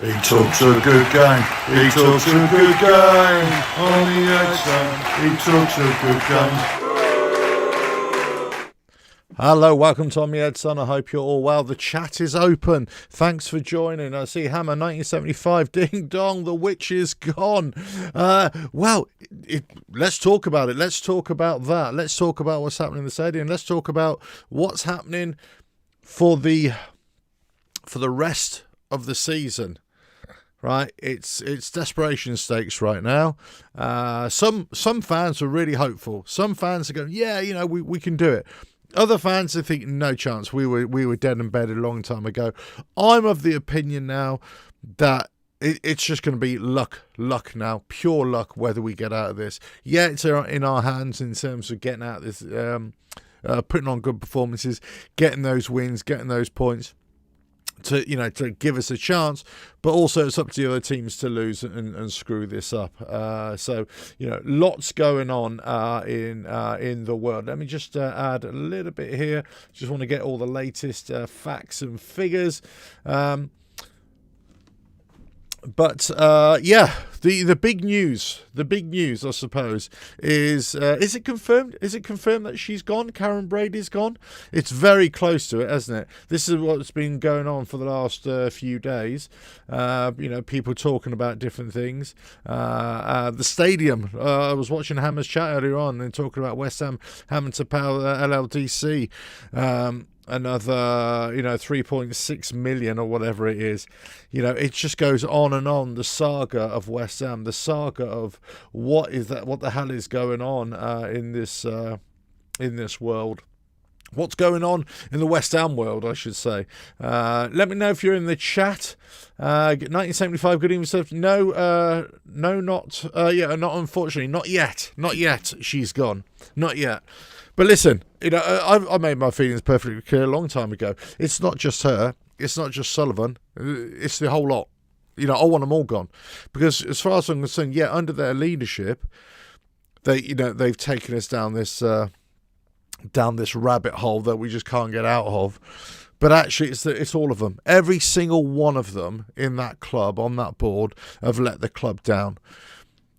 He talks a good game. He talks a good game. On the outside, he talks a good game. Hello, welcome to On the Ed Son. I hope you're all well. The chat is open. Thanks for joining. I see Hammer 1975. Ding dong, the witch is gone. Let's talk about it. Let's talk about that. Let's talk about what's happening in the stadium. Let's talk about what's happening for the rest of the season. Right, it's desperation stakes right now. Some fans are really hopeful. Some fans are going, yeah, we can do it. Other fans are thinking, no chance. We were dead and buried a long time ago. I'm of the opinion now that it's just going to be luck now, pure luck. Whether we get out of this, yeah, it's in our hands in terms of getting out of this, putting on good performances, getting those wins, getting those points. To give us a chance, but also it's up to the other teams to lose and screw this up. So lots going on in the world. Let me just add a little bit here. Just want to get all the latest facts and figures. The big news, I suppose, is it confirmed? Is it confirmed that she's gone? Karen Brady's gone? It's very close to it, hasn't it? This is what's been going on for the last few days. People talking about different things. The stadium. I was watching Hammer's chat earlier on and talking about WestHam having to pay LLDC. Another 3.6 million or whatever it is. It just goes on and on. The saga of West Ham, the saga of what the hell is going on in this world. What's going on in the West Ham world, I should say. Let me know if you're in the chat. 1975, good evening, sir. No, not unfortunately, not yet. She's gone, not yet. But listen, I made my feelings perfectly clear a long time ago. It's not just her. It's not just Sullivan. It's the whole lot. I want them all gone, because as far as I'm concerned, under their leadership, they've taken us down this rabbit hole that we just can't get out of. But actually, it's all of them. Every single one of them in that club, on that board, have let the club down.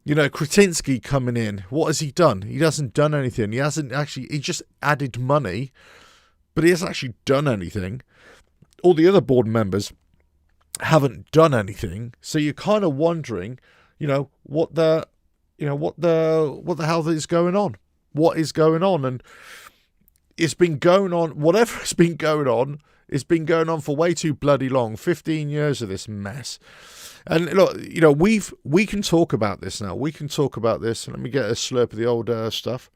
Kretinsky coming in, what has he done? He hasn't done anything. He just added money, but he hasn't actually done anything. All the other board members haven't done anything. So you're kind of wondering, what the hell is going on? What is going on? And it's been going on, whatever has been going on, it's been going on for way too bloody long. 15 years of this mess. And look, we can talk about this now. We can talk about this. Let me get a slurp of the old stuff.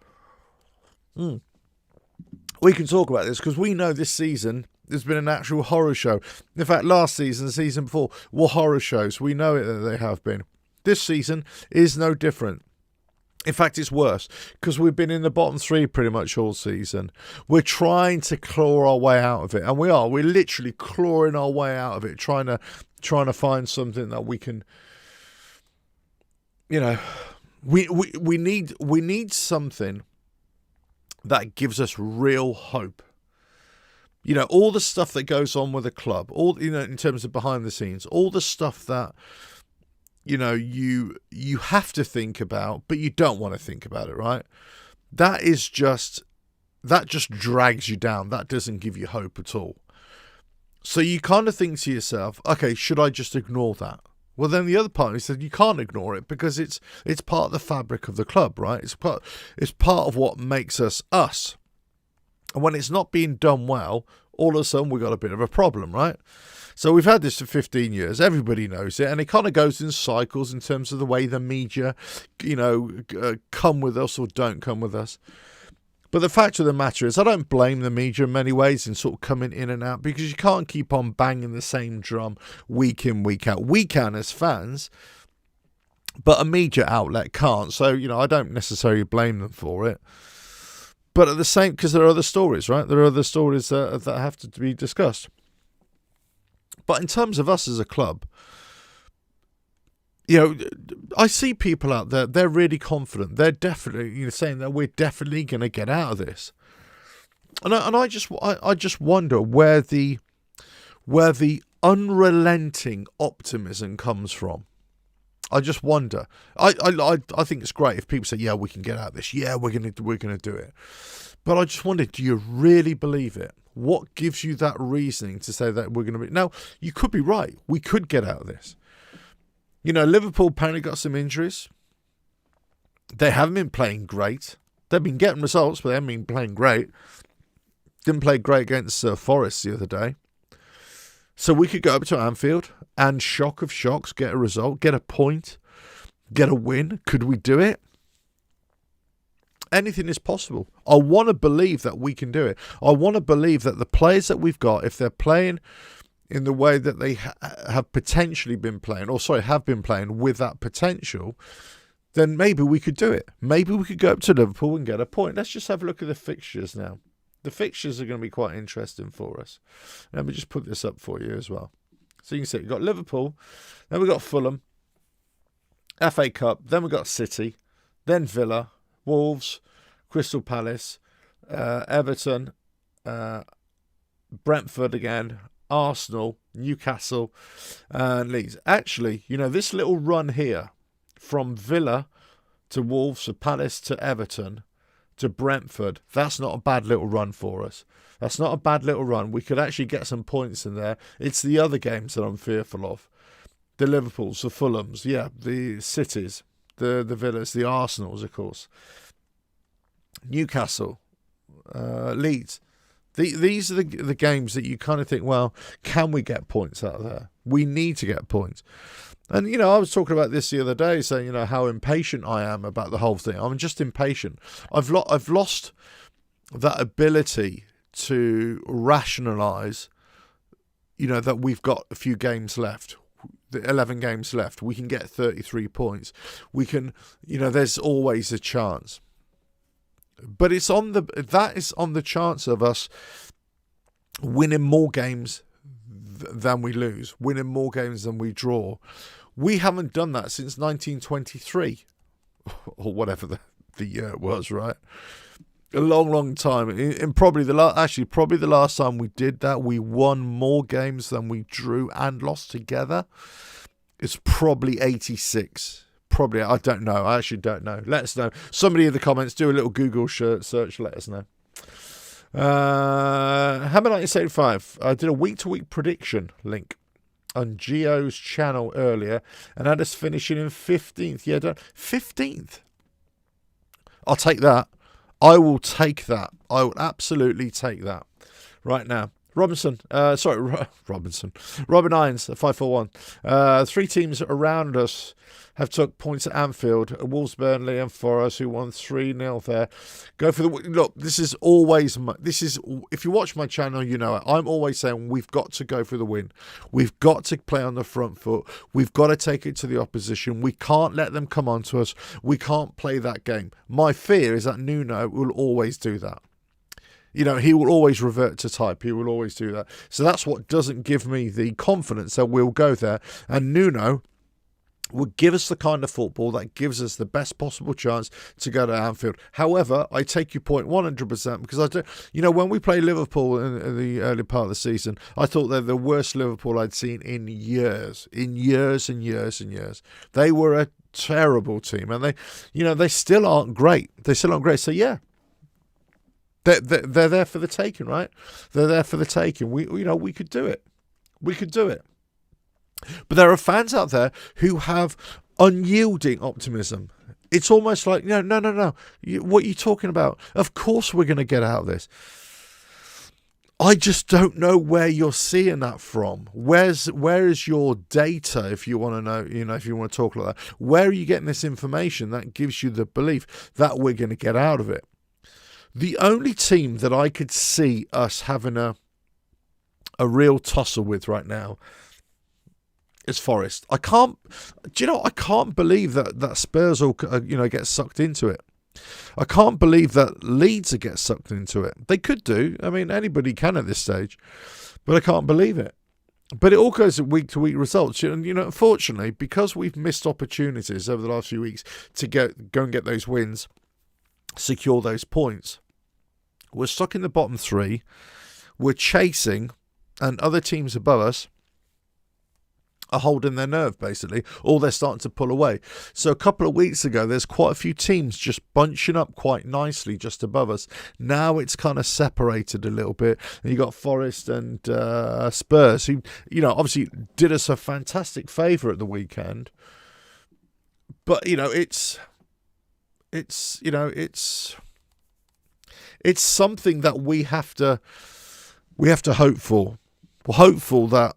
We can talk about this because we know this season there's been an actual horror show. In fact, last season, the season before, were horror shows. We know it that they have been. This season is no different. In fact, it's worse because we've been in the bottom three pretty much all season. We're trying to claw our way out of it, and we are. We're literally clawing our way out of it, trying to find something that we can. We need something that gives us real hope. All the stuff that goes on with the club, all in terms of behind the scenes, all the stuff that. You have to think about, but you don't want to think about it, right? That just drags you down. That doesn't give you hope at all. So you kind of think to yourself, okay, should I just ignore that? Well, then the other party said you can't ignore it because it's part of the fabric of the club, right? It's part of what makes us us. And when it's not being done well, all of a sudden we've got a bit of a problem, right? So we've had this for 15 years. Everybody knows it. And it kind of goes in cycles in terms of the way the media, come with us or don't come with us. But the fact of the matter is I don't blame the media in many ways in sort of coming in and out because you can't keep on banging the same drum week in, week out. We can as fans, but a media outlet can't. So, I don't necessarily blame them for it. But at the same, because there are other stories, right? There are other stories that have to be discussed. But in terms of us as a club, I see people out there, they're really confident. They're definitely saying that we're definitely going to get out of this. And I just wonder where the unrelenting optimism comes from. I just wonder. I think it's great if people say, yeah, we can get out of this. Yeah, we're gonna do it. But I just wonder, do you really believe it? What gives you that reasoning to say that we're going to be... Now, you could be right. We could get out of this. You know, Liverpool apparently got some injuries. They haven't been playing great. They've been getting results, but they haven't been playing great. Didn't play great against Forest the other day. So we could go up to Anfield and, shock of shocks, get a result, get a point, get a win. Could we do it? Anything is possible. I want to believe that we can do it. I want to believe that the players that we've got, if they're playing in the way that they have potentially been playing, have been playing with that potential, then maybe we could do it. Maybe we could go up to Liverpool and get a point. Let's just have a look at the fixtures now. The fixtures are going to be quite interesting for us. Let me just put this up for you as well. So you can see we've got Liverpool, then we've got Fulham, FA Cup, then we've got City, then Villa, Wolves, Crystal Palace, Everton, Brentford again, Arsenal, Newcastle, and Leeds. Actually, you know, this little run here from Villa to Wolves to Palace to Everton to Brentford, that's not a bad little run for us. That's not a bad little run. We could actually get some points in there. It's the other games that I'm fearful of. The Liverpools, the Fulhams, the Cities, the Villas, the Arsenals, of course. Newcastle, Leeds. These are the games that you kind of think, well, can we get points out of there? We need to get points. And, you know, I was talking about this the other day, saying, you know, how impatient I am about the whole thing. I'm just impatient. I've lost that ability to rationalise, you know, that we've got a few games left. The 11 games left. We can get 33 points. We can, you know, there's always a chance. But that is on the chance of us winning more games than we lose, winning more games than we draw. We haven't done that since 1923, or whatever the year it was, right? A long, long time. And probably the last time we did that, we won more games than we drew and lost together. It's probably 86. Probably, I don't know. I actually don't know. Let us know. Somebody in the comments, do a little Google search. Let us know. Hammer 1975. I did a week-to-week prediction link on Gio's channel earlier, and had us finishing in 15th. Yeah, 15th. I'll take that. I will take that. I will absolutely take that right now. Robin Irons, 541. 3 teams around us have took points at Anfield. Wolves, Burnley and Forest, who won 3-0 there. Go for the... Look, this is always... if you watch my channel, you know it. I'm always saying we've got to go for the win. We've got to play on the front foot. We've got to take it to the opposition. We can't let them come on to us. We can't play that game. My fear is that Nuno will always do that. You know, he will always revert to type. He will always do that. So that's what doesn't give me the confidence that we'll go there. And Nuno will give us the kind of football that gives us the best possible chance to go to Anfield. However, I take your point 100% because I do. You know, when we played Liverpool in the early part of the season, I thought they're the worst Liverpool I'd seen in years. They were a terrible team, and they still aren't great. So yeah. They're there for the taking, right? They're there for the taking. We could do it. We could do it. But there are fans out there who have unyielding optimism. It's almost like, no. What are you talking about? Of course we're going to get out of this. I just don't know where you're seeing that from. Where is your data, if you want to know, if you want to talk like that? Where are you getting this information that gives you the belief that we're going to get out of it? The only team that I could see us having a real tussle with right now is Forest. I can't believe that Spurs will, get sucked into it. I can't believe that Leeds will get sucked into it. They could do. I mean, anybody can at this stage, but I can't believe it. But it all goes at week-to-week results. And, unfortunately, because we've missed opportunities over the last few weeks to go and get those wins, secure those points, we're stuck in the bottom 3. We're chasing, and other teams above us are holding their nerve, basically, or they're starting to pull away. So a couple of weeks ago, there's quite a few teams just bunching up quite nicely just above us. Now it's kind of separated a little bit. And you got Forest and Spurs, who, obviously did us a fantastic favour at the weekend. But, it's something that we have to hope for. We're hopeful that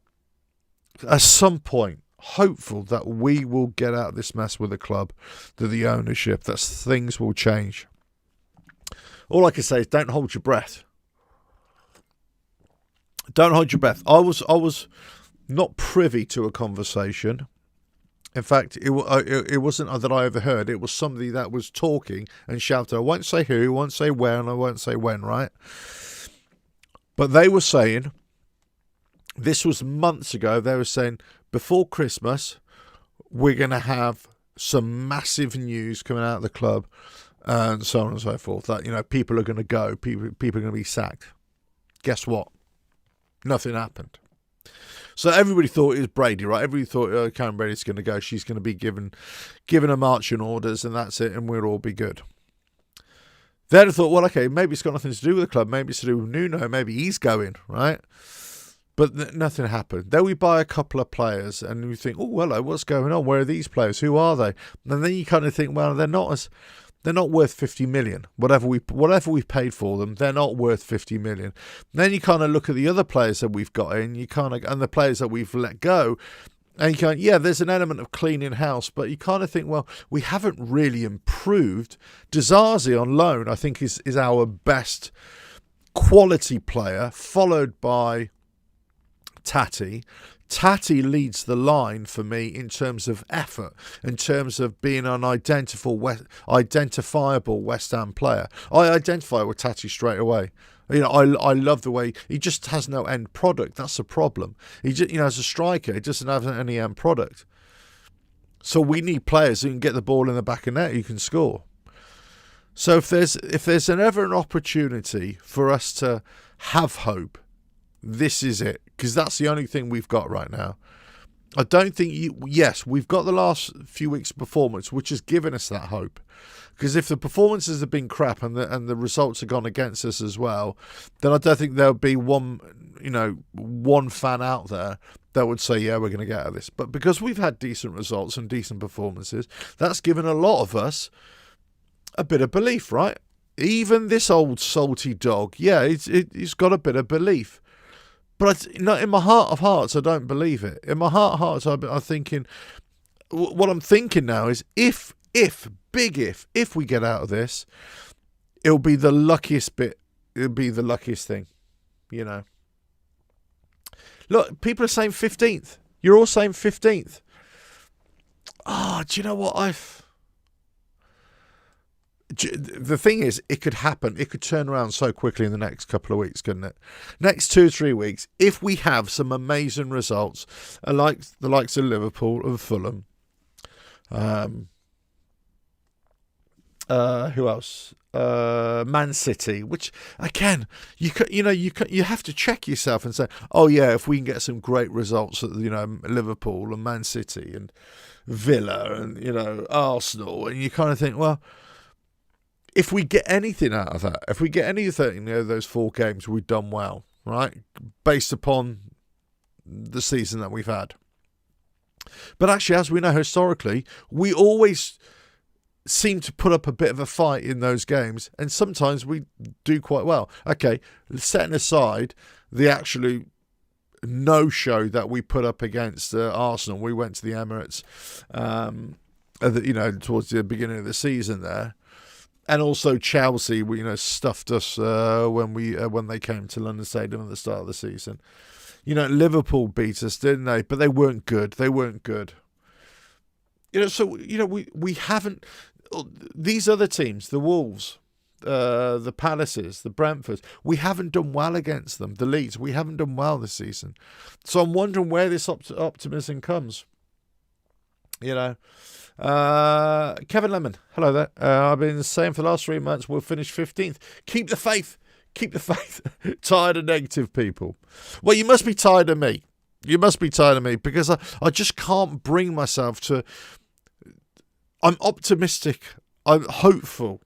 at some point, hopeful that we will get out of this mess with the club, to the ownership, that things will change. All I can say is don't hold your breath. Don't hold your breath. I was not privy to a conversation. In fact, it wasn't that I overheard. It was somebody that was talking and shouted. I won't say who, I won't say where, and I won't say when, right? But they were saying, this was months ago, they were saying, before Christmas, we're going to have some massive news coming out of the club and so on and so forth. That, people are going to go, people are going to be sacked. Guess what? Nothing happened. So everybody thought it was Brady, right? Everybody thought, Karen Brady's going to go. She's going to be given her marching orders and that's it, and we'll all be good. Then I thought, well, okay, maybe it's got nothing to do with the club. Maybe it's to do with Nuno. Maybe he's going, right? But nothing happened. Then we buy a couple of players and we think, oh, hello, what's going on? Where are these players? Who are they? And then you kind of think, well, they're not worth 50 million. Whatever we paid for them, they're not worth 50 million. And then you kind of look at the other players that we've got in, and the players that we've let go, and you yeah, there's an element of cleaning house, but you kind of think, well, we haven't really improved. Dizazi on loan, I think, is our best quality player, followed by Tati. Tati leads the line for me in terms of effort, in terms of being an identifiable West Ham player. I identify with Tati straight away. I love the way he just has no end product. That's the problem. He just, as a striker, he doesn't have any end product. So we need players who can get the ball in the back of net, who can score. So if there's ever an opportunity for us to have hope, this is it, because that's the only thing we've got right now. I don't think yes, we've got the last few weeks' performance, which has given us that hope. Because if the performances have been crap and the results have gone against us as well, then I don't think there'll be one fan out there that would say, yeah, we're going to get out of this. But because we've had decent results and decent performances, that's given a lot of us a bit of belief, right? Even this old salty dog, yeah, it's got a bit of belief. But in my heart of hearts, I don't believe it. In my heart of hearts, I'm thinking, what I'm thinking now is if we get out of this, it'll be the luckiest bit. It'll be the luckiest thing, Look, people are saying 15th. You're all saying 15th. Do you know what the thing is, it could happen. It could turn around so quickly in the next couple of weeks, couldn't it? Next 2 or 3 weeks, if we have some amazing results, like the likes of Liverpool and Fulham. Who else? Man City, which again, you have to check yourself and say, oh yeah, if we can get some great results at Liverpool and Man City and Villa and Arsenal, and you kind of think, well, if we get anything out of that, if we get anything out of those 4 games, we've done well, right? Based upon the season that we've had. But actually, as we know historically, we always seem to put up a bit of a fight in those games, and sometimes we do quite well. Okay, setting aside the absolute no-show that we put up against Arsenal. We went to the Emirates, towards the beginning of the season there. And also Chelsea, stuffed us when they came to London Stadium at the start of the season. Liverpool beat us, didn't they? But they weren't good. We haven't. These other teams, the Wolves, the Palaces, the Brentfords, we haven't done well against them. The Leeds, we haven't done well this season. So I'm wondering where this optimism comes. Kevin Lemon, hello there. I've been saying for the last 3 months we'll finish 15th. Keep the faith. Tired of negative people. Well, you must be tired of me. You must be tired of me because I just can't bring myself to... I'm optimistic. I'm hopeful.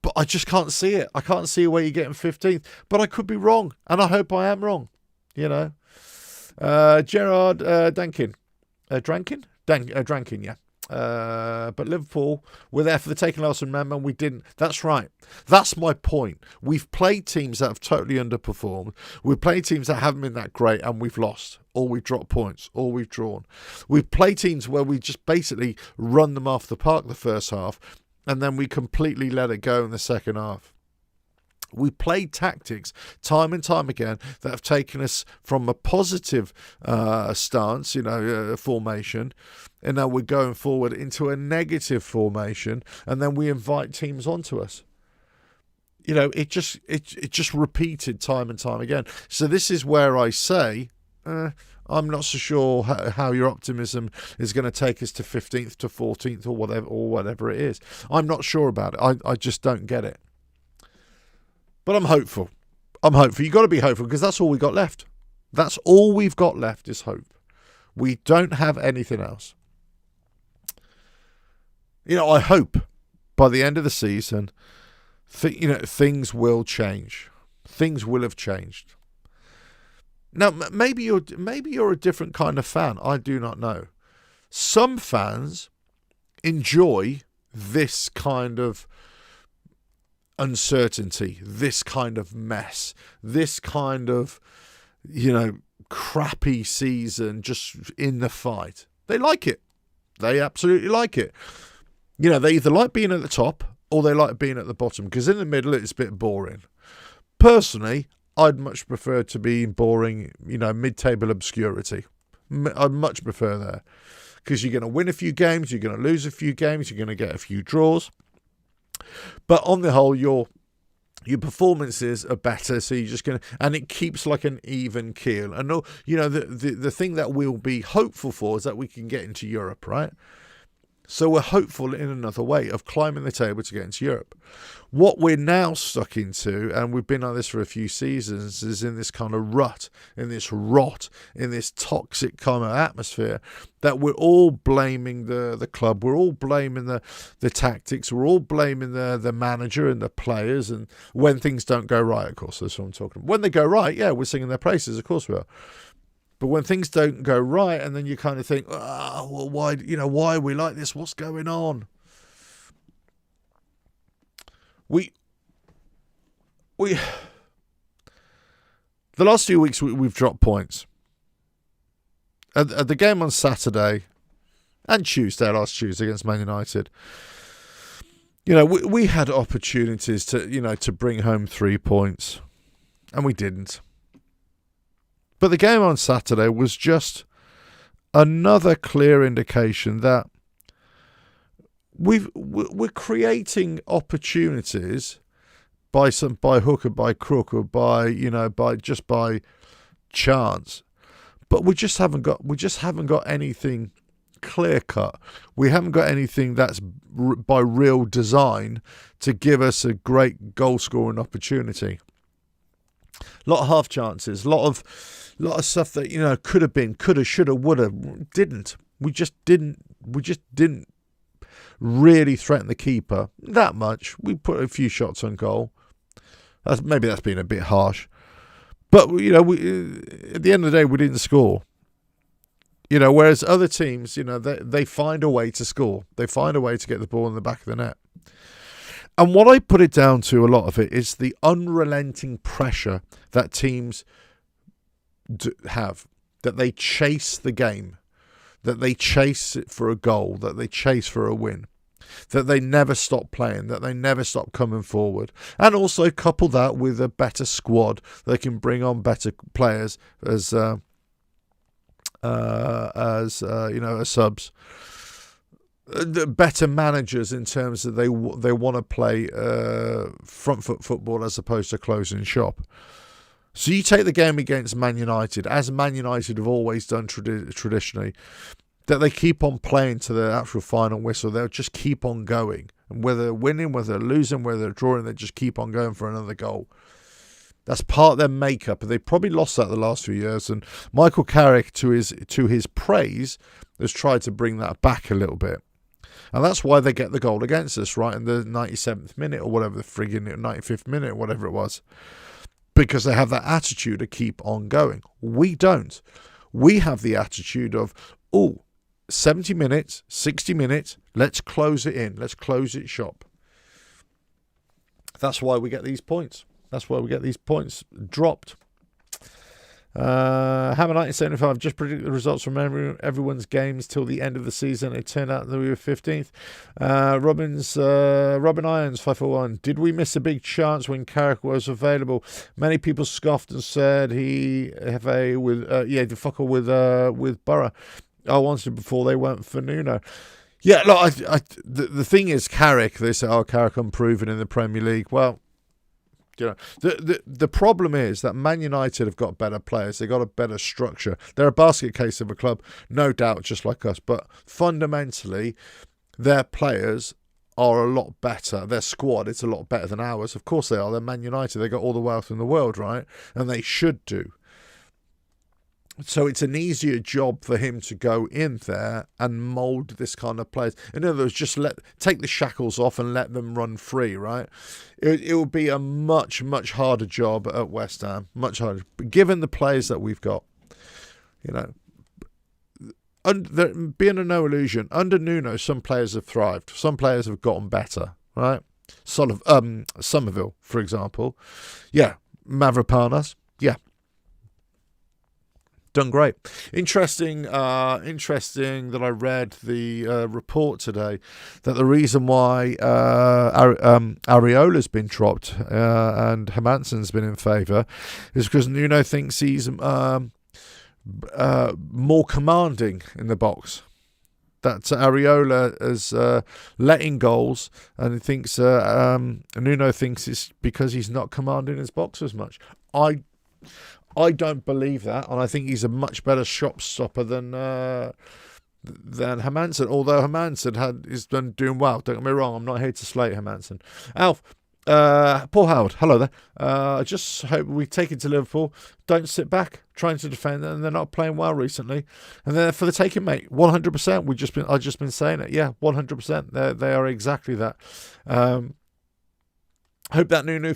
But I just can't see it. I can't see where you're getting 15th. But I could be wrong. And I hope I am wrong. You know. Gerard Dankin. Drankin? Drankin, yeah. But Liverpool were there for the taking last, remember, and we didn't. That's right. That's my point. We've played teams that have totally underperformed. We've played teams that haven't been that great and we've lost. Or we've dropped points. Or we've drawn. We've played teams where we just basically run them off the park the first half and then we completely let it go in the second half. We played tactics time and time again that have taken us from a positive stance, formation, and now we're going forward into a negative formation, and then we invite teams onto us. It just repeated time and time again. So this is where I say, I'm not so sure how your optimism is going to take us to 15th to 14th or whatever it is. I'm not sure about it. I just don't get it. But I'm hopeful. You've got to be hopeful because that's all we've got left. That's all we've got left is hope. We don't have anything else. I hope by the end of the season, things will change. Things will have changed. Now, maybe you're a different kind of fan. I do not know. Some fans enjoy this kind of uncertainty, this kind of mess, this kind of, crappy season just in the fight. They like it. They absolutely like it. They either like being at the top or they like being at the bottom because in the middle it's a bit boring. Personally, I'd much prefer to be boring, mid-table obscurity. I'd much prefer that because you're going to win a few games, you're going to lose a few games, you're going to get a few draws. But on the whole, your performances are better, so you're just going to... And it keeps like an even keel. And, the thing that we'll be hopeful for is that we can get into Europe, right? So we're hopeful in another way of climbing the table to get into Europe. What we're now stuck into, and we've been like this for a few seasons, is in this kind of rut, in this rot, in this toxic kind of atmosphere that we're all blaming the club. We're all blaming the tactics. We're all blaming the manager and the players. And when things don't go right, of course, that's what I'm talking about. When they go right, yeah, we're singing their praises. Of course we are. But when things don't go right, and then you kind of think, why are we like this? What's going on? The last few weeks we've dropped points. At the game on Saturday and last Tuesday against Man United, we had opportunities to bring home 3 points, and we didn't. But the game on Saturday was just another clear indication that we're creating opportunities by hook or by crook or by chance, but we just haven't got anything clear cut. We haven't got anything that's by real design to give us a great goal scoring opportunity. A lot of half chances, a lot of stuff that could have been, coulda, shoulda, woulda, didn't. We just didn't really threaten the keeper that much. We put a few shots on goal. Maybe that's been a bit harsh, but at the end of the day we didn't score. Whereas other teams, they find a way to score. They find a way to get the ball in the back of the net. And what I put it down to, a lot of it, is the unrelenting pressure that teams have, that they chase the game, that they chase it for a goal, that they chase for a win, that they never stop playing, that they never stop coming forward. And also couple that with a better squad. They can bring on better players as subs. Better managers in terms of they want to play front foot football as opposed to closing shop. So you take the game against Man United, as Man United have always done traditionally, that they keep on playing to the actual final whistle. They'll just keep on going. And whether they're winning, whether they're losing, whether they're drawing, they just keep on going for another goal. That's part of their makeup, and they probably lost that the last few years. And Michael Carrick, to his praise, has tried to bring that back a little bit. And that's why they get the goal against us, right, in the 97th minute or whatever, the friggin' 95th minute or whatever it was. Because they have that attitude to keep on going. We don't. We have the attitude of, 70 minutes, 60 minutes, let's close it in. Let's close it shop. That's why we get these points. That's why we get these points dropped. Hammer 1975 just predicted the results from everyone's games till the end of the season. It turned out that we were 15th. Robin Irons 541. Did we miss a big chance when Carrick was available? Many people scoffed and said he have a with the fucker with Borough. I wanted it before they went for Nuno. Yeah, look, the thing is, Carrick. They say, Carrick unproven in the Premier League. Well, you know, the problem is that Man United have got better players. They've got a better structure. They're a basket case of a club, no doubt, just like us. But fundamentally, their players are a lot better. Their squad is a lot better than ours. Of course they are. They're Man United. They've got all the wealth in the world, right? And they should do. So it's an easier job for him to go in there and mould this kind of players. In other words, just take the shackles off and let them run free, right? It would be a much, much harder job at West Ham, much harder. But given the players that we've got, you know, being a no illusion, under Nuno, some players have thrived. Some players have gotten better, right? Somerville, for example. Yeah. Mavropanos. Yeah. Done great. Interesting that I read the report today that the reason why Areola's been dropped and Hermansen's been in favour is because Nuno thinks he's more commanding in the box. That Areola is letting goals, and he thinks Nuno thinks it's because he's not commanding his box as much. I don't believe that, and I think he's a much better shot stopper than Hermansen. Although Hermansen is done doing well. Don't get me wrong. I'm not here to slate Hermansen. Alf, Paul Howard, hello there. I just hope we take it to Liverpool. Don't sit back trying to defend, and they're not playing well recently. And they're for the taking, mate. 100%. I've just been saying it. Yeah, 100%. They are exactly that. Hope Nuno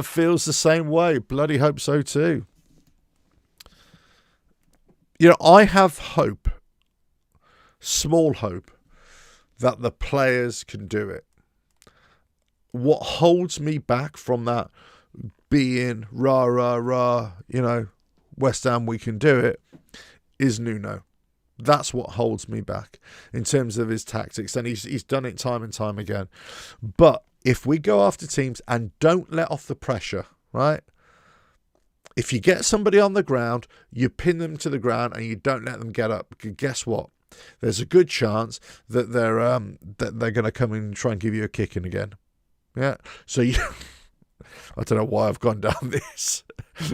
feels the same way. Bloody hope so too. You know, I have hope, small hope, that the players can do it. What holds me back from that being rah, you know, West Ham, we can do it, is Nuno. That's what holds me back in terms of his tactics, and he's done it time and time again. But if we go after teams and don't let off the pressure, right? If you get somebody on the ground, you pin them to the ground and you don't let them get up, guess what? There's a good chance that they're going to come in and try and give you a kicking again. Yeah. So I don't know why I've gone down this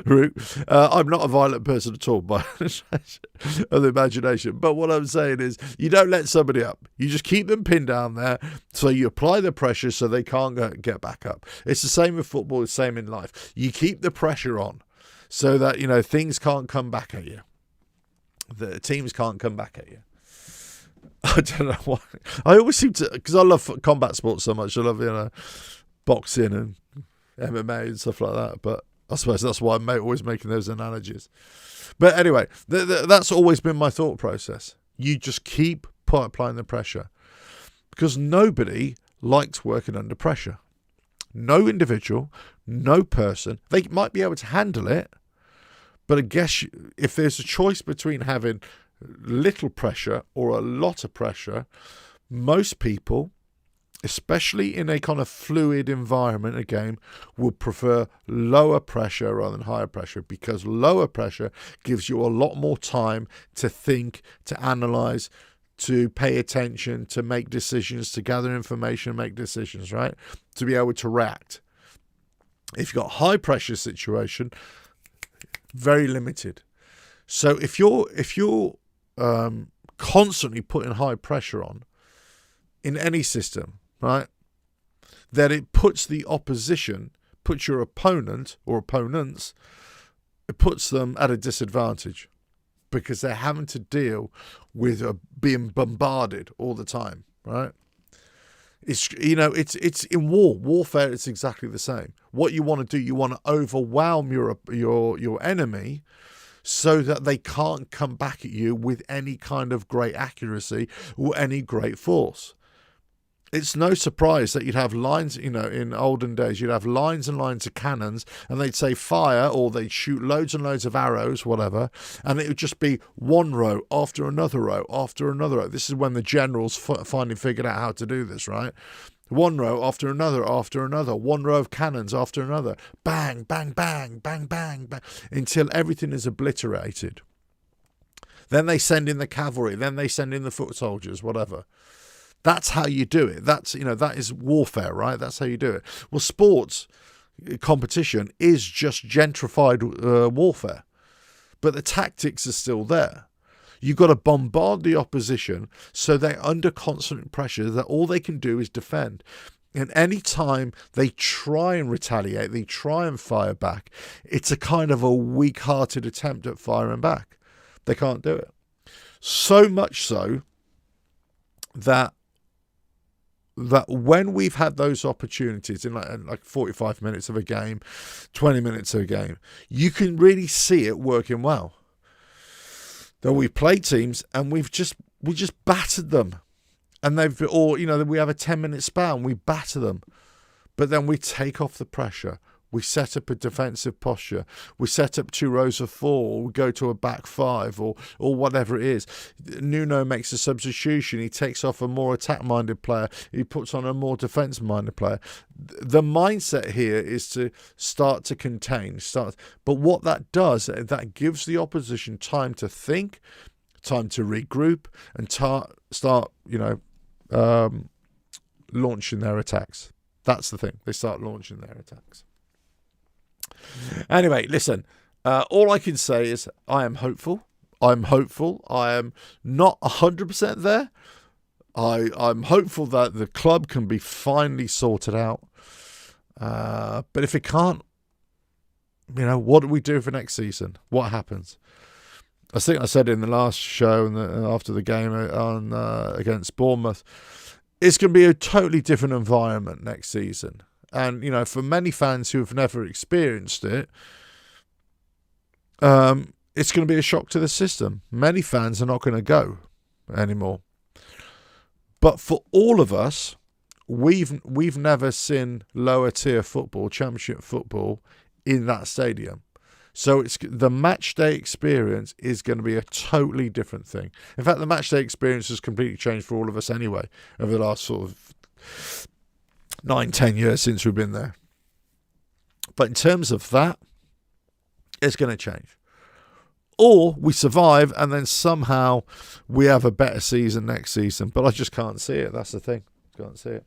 route. I'm not a violent person at all by of the imagination. But what I'm saying is you don't let somebody up. You just keep them pinned down there. So you apply the pressure so they can't get back up. It's the same with football, the same in life. You keep the pressure on so that, you know, things can't come back at you. The teams can't come back at you. I don't know why. I always seem to, because I love combat sports so much. I love, you know, boxing and MMA and stuff like that. But I suppose that's why I'm always making those analogies. But anyway, that's always been my thought process. You just keep applying the pressure, because nobody likes working under pressure. No individual, no person. They might be able to handle it, but I guess if there's a choice between having little pressure or a lot of pressure, most people, especially in a kind of fluid environment, a game, would prefer lower pressure rather than higher pressure, because lower pressure gives you a lot more time to think, to analyse, to pay attention, to make decisions, to gather information and make decisions, right? To be able to react. If you've got a high pressure situation, very limited. So if you're constantly putting high pressure on in any system, right, then it puts the opposition puts your opponent or opponents, it puts them at a disadvantage because they're having to deal with being bombarded all the time, right? It's in warfare. It's exactly the same. What you want to do, you want to overwhelm your enemy, so that they can't come back at you with any kind of great accuracy or any great force. It's no surprise that you'd have lines, in olden days, you'd have lines and lines of cannons, and they'd say fire, or they'd shoot loads and loads of arrows, whatever, and it would just be one row after another row after another row. This is when the generals finally figured out how to do this, right? One row after another, one row of cannons after another. Bang, bang, bang, bang, bang, bang, until everything is obliterated. Then they send in the cavalry, then they send in the foot soldiers, whatever. That's how you do it. That is warfare, right? That's how you do it. Well, sports competition is just gentrified warfare, but the tactics are still there. You've got to bombard the opposition so they're under constant pressure that all they can do is defend. And any time they try and retaliate, they try and fire back, it's a kind of a weak-hearted attempt at firing back. They can't do it. So much so that when we've had those opportunities in like 45 minutes of a game, 20 minutes of a game, you can really see it working well. That we've played teams and we just battered them, and we have a 10-minute spell and we batter them, but then we take off the pressure. We set up a defensive posture. We set up 2 rows of 4, or we go to a back 5, or whatever it is. Nuno makes a substitution. He takes off a more attack-minded player. He puts on a more defense-minded player. The mindset here is to start to contain. But what that does, that gives the opposition time to think, time to regroup, and start launching their attacks. That's the thing. They start launching their attacks. Anyway, listen, all I can say is I am hopeful. I'm hopeful. I am not 100% there. I'm hopeful that the club can be finally sorted out. But if it can't, what do we do for next season? What happens? I think I said in the last show and after the game against Bournemouth, it's going to be a totally different environment next season. And, for many fans who have never experienced it, it's going to be a shock to the system. Many fans are not going to go anymore. But for all of us, we've never seen lower tier football, championship football, in that stadium. So the match day experience is going to be a totally different thing. In fact, the match day experience has completely changed for all of us anyway over the last sort of 9-10 years since we've been there. But in terms of that, it's going to change. Or we survive and then somehow we have a better season next season. But I just can't see it. That's the thing. Can't see it.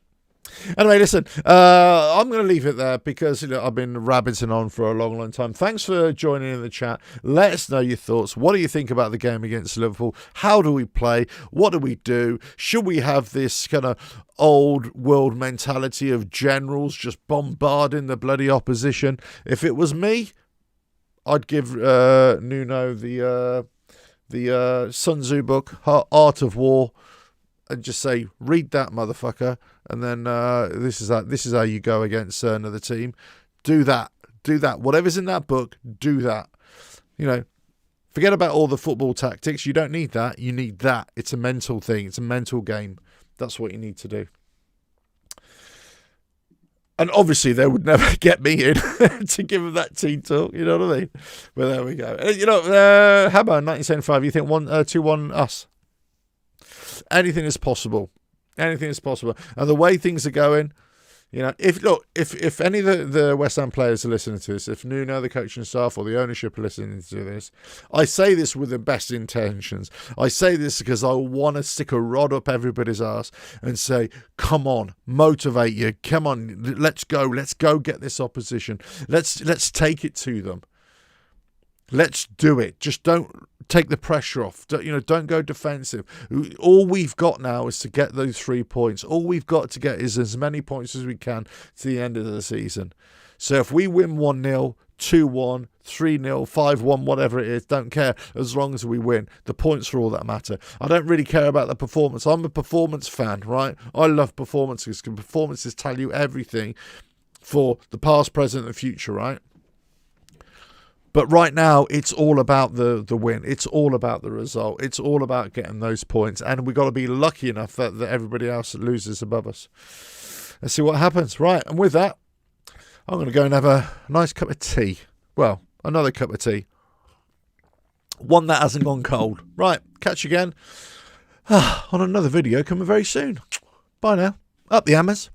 Anyway, listen, I'm going to leave it there because I've been rabbiting on for a long, long time. Thanks for joining in the chat. Let us know your thoughts. What do you think about the game against Liverpool? How do we play? What do we do? Should we have this kind of old world mentality of generals just bombarding the bloody opposition? If it was me, I'd give Nuno the Sun Tzu book, Art of War, and just say, read that, motherfucker, and then this is how you go against another team. Do that. Whatever's in that book, do that. Forget about all the football tactics. You don't need that. You need that. It's a mental thing. It's a mental game. That's what you need to do. And obviously, they would never get me in to give them that team talk. You know what I mean? But there we go. How about 1975? You think 2-1 us? Anything is possible. Anything is possible. And the way things are going, if any of the West Ham players are listening to this, if Nuno, the coaching staff, or the ownership are listening to this, I say this with the best intentions. I say this because I want to stick a rod up everybody's ass and say, come on, motivate you. Come on, let's go. Let's go get this opposition. Let's take it to them. Let's do it. Just don't take the pressure off. Don't go defensive. All we've got now is to get those 3 points. All we've got to get is as many points as we can to the end of the season. So if we win 1-0, 2-1, 3-0, 5-1, whatever it is, don't care, as long as we win. The points are all that matter. I don't really care about the performance. I'm a performance fan, right? I love performances because performances tell you everything for the past, present, and future, right? But right now, it's all about the win. It's all about the result. It's all about getting those points. And we've got to be lucky enough that everybody else loses above us. Let's see what happens. Right, and with that, I'm going to go and have a nice cup of tea. Well, another cup of tea. One that hasn't gone cold. Right, catch you again on another video coming very soon. Bye now. Up the hammers.